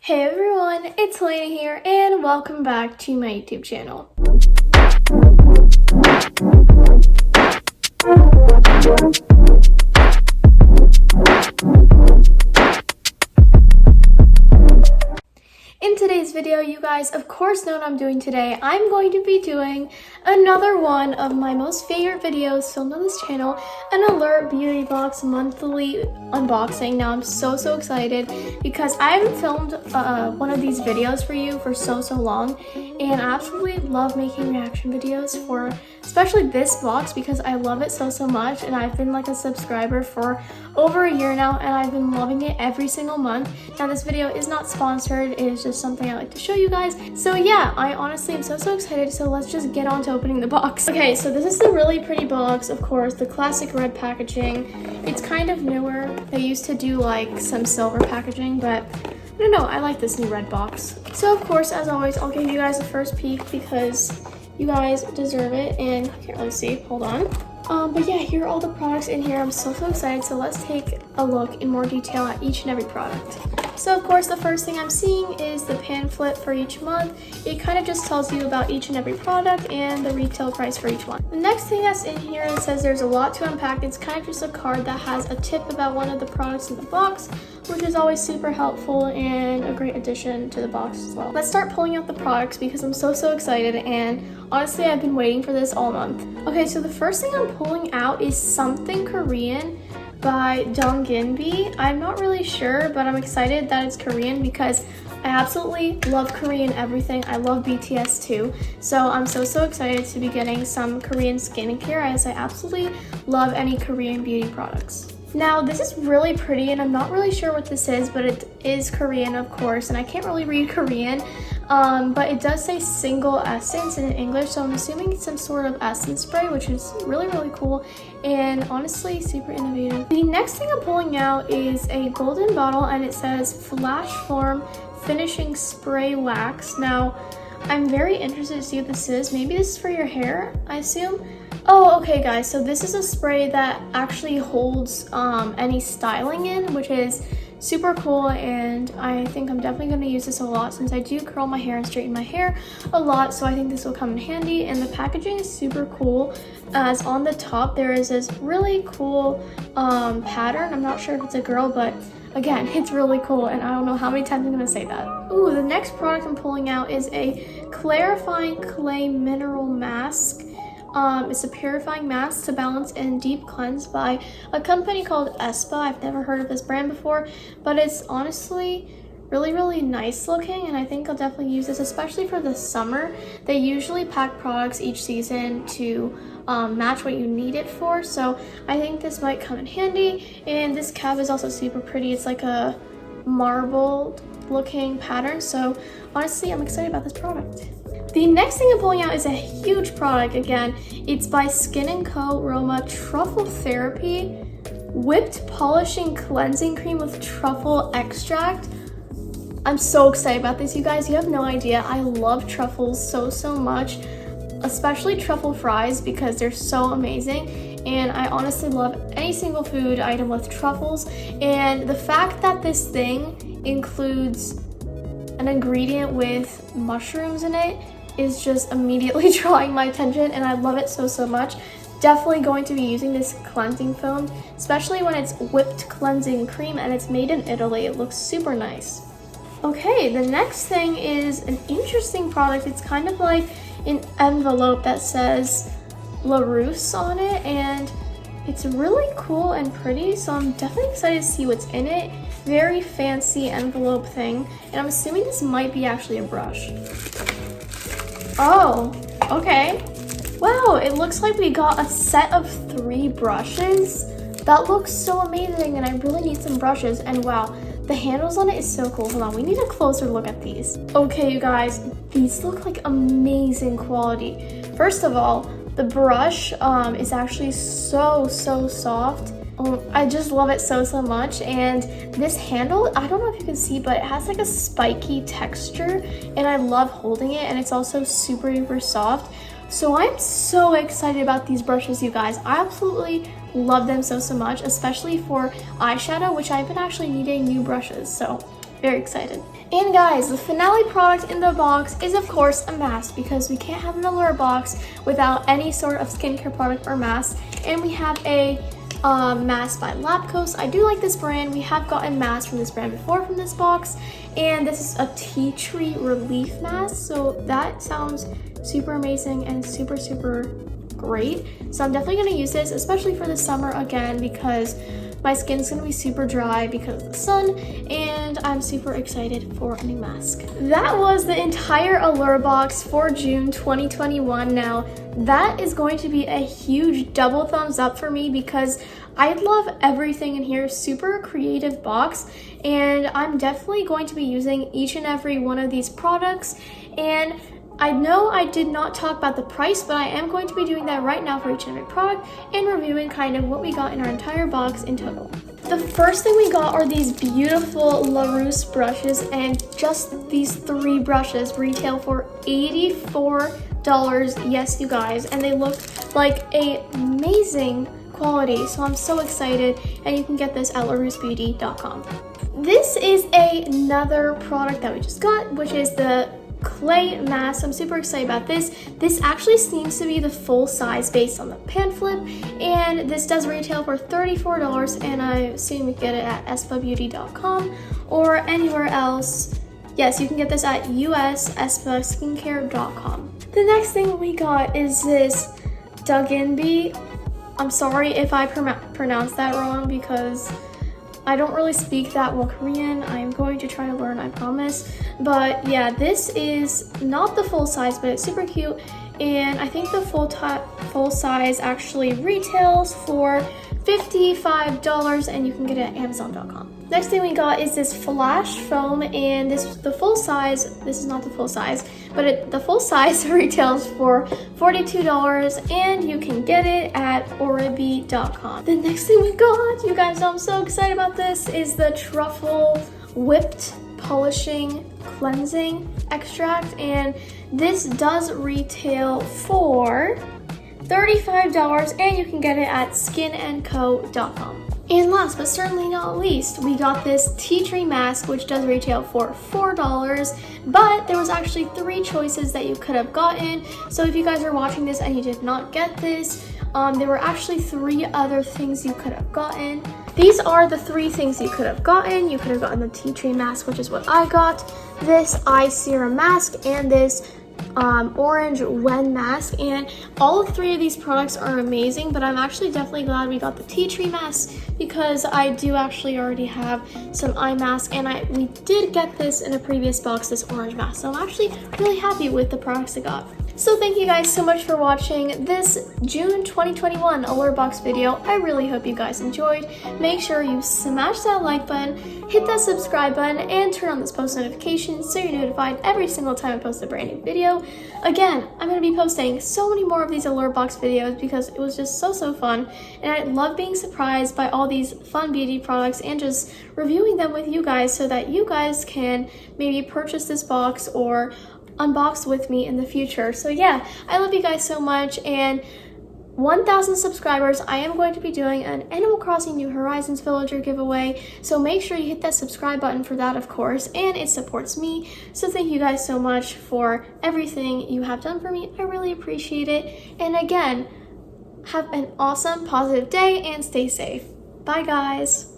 Hey everyone, it's Helena here and welcome back to my YouTube channel. In today's video, you guys of course know what I'm doing today. I'm going to be doing another one of my most favorite videos filmed on this channel, an Allure beauty box monthly unboxing. Now I'm so excited because I haven't filmed one of these videos for you for so long, and I absolutely love making reaction videos for especially this box because I love it so much, and I've been like a subscriber for over a year now and I've been loving it every single month. Now this video is not sponsored, it is just something I like to show you guys. So yeah, I honestly am so excited, so let's just get on to opening the box. Okay, so this is a really pretty box, of course, the classic red packaging. It's kind of newer. They used to do like some silver packaging, but I don't know, I like this new red box. So of course, as always, I'll give you guys a first peek because you guys deserve it, and I can't really see, hold on. But yeah, here are all the products in here. I'm so excited, so let's take a look in more detail at each and every product. So of course, the first thing I'm seeing is the pamphlet for each month. It kind of just tells you about each and every product and the retail price for each one. The next thing that's in here, it says there's a lot to unpack. It's kind of just a card that has a tip about one of the products in the box, which is always super helpful and a great addition to the box as well. Let's start pulling out the products because I'm so excited, and honestly, I've been waiting for this all month. Okay, so the first thing I'm pulling out is Something Korean by Donginbi. I'm not really sure, but I'm excited that it's Korean because I absolutely love Korean everything. I love BTS too. So I'm so excited to be getting some Korean skincare, as I absolutely love any Korean beauty products. Now this is really pretty, and I'm not really sure what this is, but it is Korean of course, and I can't really read Korean, but it does say single essence in English, so I'm assuming it's some sort of essence spray, which is really cool and honestly super innovative. The next thing I'm pulling out is a golden bottle, and it says Flash Form Finishing Spray Wax. Now I'm very interested to see what this is. Maybe this is for your hair, I assume. Oh, okay guys, so this is a spray that actually holds any styling in, which is super cool, and I think I'm definitely going to use this a lot since I do curl my hair and straighten my hair a lot, so I think this will come in handy. And the packaging is super cool, as on the top there is this really cool pattern. I'm not sure if it's a girl, but again, it's really cool, and I don't know how many times I'm going to say that. Ooh, the next product I'm pulling out is a clarifying clay mineral mask. It's a purifying mask to balance and deep cleanse by a company called Espa. I've never heard of this brand before, but it's honestly really nice looking, and I think I'll definitely use this, especially for the summer. They usually pack products each season to match what you need it for, so I think this might come in handy. And this cap is also super pretty. It's like a marbled looking pattern, so honestly I'm excited about this product. The next thing I'm pulling out is a huge product again. It's by Skin & Co. Roma Truffle Therapy Whipped Polishing Cleansing Cream with Truffle Extract. I'm so excited about this, you guys. You have no idea. I love truffles so much, especially truffle fries because they're so amazing. And I honestly love any single food item with truffles. And the fact that this thing includes an ingredient with mushrooms in it is just immediately drawing my attention, and I love it so much. Definitely going to be using this cleansing foam, especially when it's whipped cleansing cream and it's made in Italy. It looks super nice. Okay, the next thing is an interesting product. It's kind of like an envelope that says La Rousse on it, and it's really cool and pretty, so I'm definitely excited to see what's in it. Very fancy envelope thing, and I'm assuming this might be actually a brush. Oh, okay. Wow, it looks like we got a set of 3 brushes. That looks so amazing, and I really need some brushes. And wow, the handles on it is so cool. Hold on, we need a closer look at these. Okay, you guys, these look like amazing quality. First of all, the brush is actually so soft. I just love it so much. And this handle, I don't know if you can see, but it has like a spiky texture, and I love holding it, and it's also super soft. So I'm so excited about these brushes, you guys. I absolutely love them so much, especially for eyeshadow, which I've been actually needing new brushes. So very excited. And guys, the finale product in the box is of course a mask, because we can't have an Allure box without any sort of skincare product or mask. And we have a mask by Labcoast. I do like this brand. We have gotten masks from this brand before from this box, and this is a tea tree relief mask, so that sounds super amazing and super great. So I'm definitely going to use this, especially for the summer again, because my skin's going to be super dry because of the sun, and I'm super excited for a new mask. That was the entire Allure box for June 2021. Now, that is going to be a huge double thumbs up for me because I love everything in here. Super creative box, and I'm definitely going to be using each and every one of these products. And I know I did not talk about the price, but I am going to be doing that right now for each and every product and reviewing kind of what we got in our entire box in total. The first thing we got are these beautiful LaRousse brushes, and just these 3 brushes retail for $84. Yes, you guys, and they look like a amazing quality, so I'm so excited, and you can get this at laroussebeauty.com. This is another product that we just got, which is the clay mask. I'm super excited about this. This actually seems to be the full size based on the pamphlet, and this does retail for $34, and I assume you can get it at espabeauty.com or anywhere else. Yes, you can get this at usespaskincare.com. The next thing we got is this Daginbi. I'm sorry if I pronounced that wrong because I don't really speak that well Korean. I'm going to try to learn, I promise. But yeah, this is not the full size, but it's super cute. And I think the full size actually retails for $55, and you can get it at amazon.com. Next thing we got is this flash foam, and this is the full size. This is not the full size, but the full size retails for $42, and you can get it at oribi.com. The next thing we got, you guys know I'm so excited about this, is the truffle whipped polishing cleansing extract, and this does retail for $35, and you can get it at skinandco.com. And last but certainly not least, we got this tea tree mask, which does retail for $4, but there was actually 3 choices that you could have gotten. So if you guys are watching this and you did not get this, there were actually 3 other things you could have gotten. These are the 3 things you could have gotten. You could have gotten the tea tree mask, which is what I got, this eye serum mask, and this orange Wen mask, and all 3 of these products are amazing, but I'm actually definitely glad we got the tea tree mask because I do actually already have some eye mask, and we did get this in a previous box, this orange mask, so I'm actually really happy with the products I got. So thank you guys so much for watching this June 2021 Allure box video. I really hope you guys enjoyed. Make sure you smash that like button, hit that subscribe button, and turn on this post notification so you're notified every single time I post a brand new video. Again, I'm going to be posting so many more of these Allure box videos because it was just so fun, and I love being surprised by all these fun beauty products and just reviewing them with you guys so that you guys can maybe purchase this box or unbox with me in the future. So yeah, I love you guys so much, and 1,000 subscribers, I am going to be doing an Animal Crossing New Horizons villager giveaway, so make sure you hit that subscribe button for that, of course, and it supports me. So thank you guys so much for everything you have done for me. I really appreciate it, and again, have an awesome, positive day and stay safe. Bye guys.